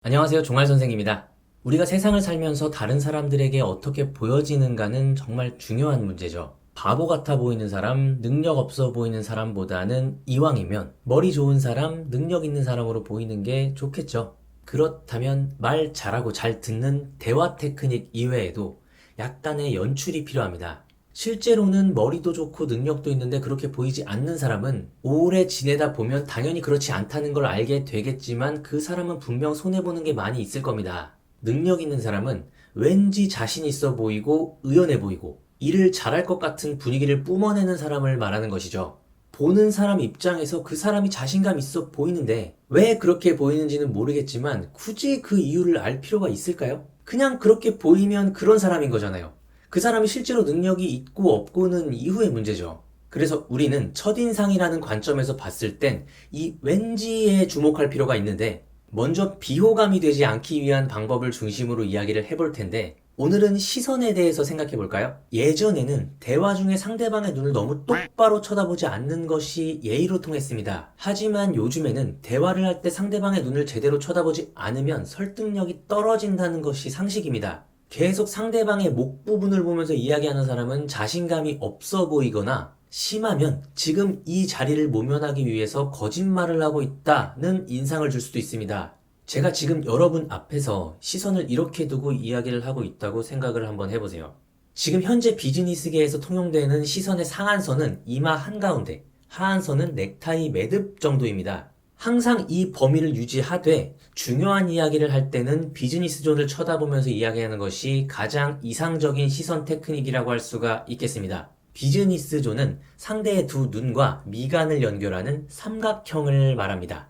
안녕하세요. 종알 선생입니다. 우리가 세상을 살면서 다른 사람들에게 어떻게 보여지는가는 정말 중요한 문제죠. 바보 같아 보이는 사람, 능력 없어 보이는 사람보다는 이왕이면 머리 좋은 사람, 능력 있는 사람으로 보이는 게 좋겠죠. 그렇다면 말 잘하고 잘 듣는 대화 테크닉 이외에도 약간의 연출이 필요합니다. 실제로는 머리도 좋고 능력도 있는데 그렇게 보이지 않는 사람은 오래 지내다 보면 당연히 그렇지 않다는 걸 알게 되겠지만 그 사람은 분명 손해보는 게 많이 있을 겁니다. 능력 있는 사람은 왠지 자신 있어 보이고 의연해 보이고 일을 잘할 것 같은 분위기를 뿜어내는 사람을 말하는 것이죠. 보는 사람 입장에서 그 사람이 자신감 있어 보이는데 왜 그렇게 보이는지는 모르겠지만 굳이 그 이유를 알 필요가 있을까요? 그냥 그렇게 보이면 그런 사람인 거잖아요. 그 사람이 실제로 능력이 있고 없고는 이후의 문제죠. 그래서 우리는 첫인상이라는 관점에서 봤을 땐 이 왠지에 주목할 필요가 있는데 먼저 비호감이 되지 않기 위한 방법을 중심으로 이야기를 해볼 텐데 오늘은 시선에 대해서 생각해 볼까요? 예전에는 대화 중에 상대방의 눈을 너무 똑바로 쳐다보지 않는 것이 예의로 통했습니다. 하지만 요즘에는 대화를 할 때 상대방의 눈을 제대로 쳐다보지 않으면 설득력이 떨어진다는 것이 상식입니다. 계속 상대방의 목 부분을 보면서 이야기하는 사람은 자신감이 없어 보이거나 심하면 지금 이 자리를 모면하기 위해서 거짓말을 하고 있다는 인상을 줄 수도 있습니다. 제가 지금 여러분 앞에서 시선을 이렇게 두고 이야기를 하고 있다고 생각을 한번 해보세요. 지금 현재 비즈니스계에서 통용되는 시선의 상한선은 이마 한가운데, 하한선은 넥타이 매듭 정도입니다. 항상 이 범위를 유지하되 중요한 이야기를 할 때는 비즈니스 존을 쳐다보면서 이야기하는 것이 가장 이상적인 시선 테크닉이라고 할 수가 있겠습니다. 비즈니스 존은 상대의 두 눈과 미간을 연결하는 삼각형을 말합니다.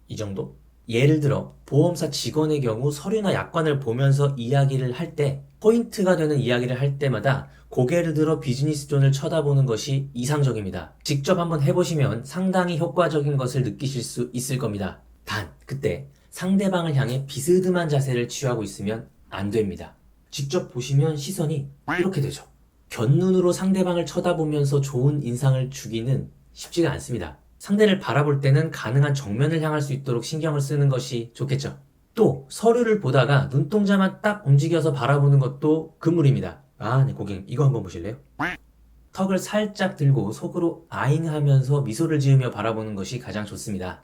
이 정도? 예를 들어 보험사 직원의 경우 서류나 약관을 보면서 이야기를 할 때 포인트가 되는 이야기를 할 때마다 고개를 들어 비즈니스 존을 쳐다보는 것이 이상적입니다. 직접 한번 해보시면 상당히 효과적인 것을 느끼실 수 있을 겁니다. 단, 그때 상대방을 향해 비스듬한 자세를 취하고 있으면 안 됩니다. 직접 보시면 시선이 이렇게 되죠. 곁눈으로 상대방을 쳐다보면서 좋은 인상을 주기는 쉽지가 않습니다. 상대를 바라볼 때는 가능한 정면을 향할 수 있도록 신경을 쓰는 것이 좋겠죠. 또 서류를 보다가 눈동자만 딱 움직여서 바라보는 것도 금물입니다. 네 고객님 이거 한번 보실래요? 턱을 살짝 들고 속으로 아잉 하면서 미소를 지으며 바라보는 것이 가장 좋습니다.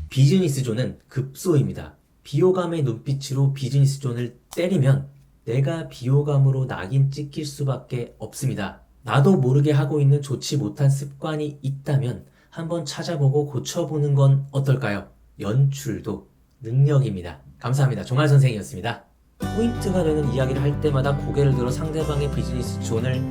비즈니스 존은 급소입니다. 비호감의 눈빛으로 비즈니스 존을 때리면 내가 비호감으로 낙인 찍힐 수밖에 없습니다. 나도 모르게 하고 있는 좋지 못한 습관이 있다면 한번 찾아보고 고쳐보는 건 어떨까요? 연출도 능력입니다. 감사합니다. 종알 선생이었습니다. 포인트가 되는 이야기를 할 때마다 고개를 들어 상대방의 비즈니스 존을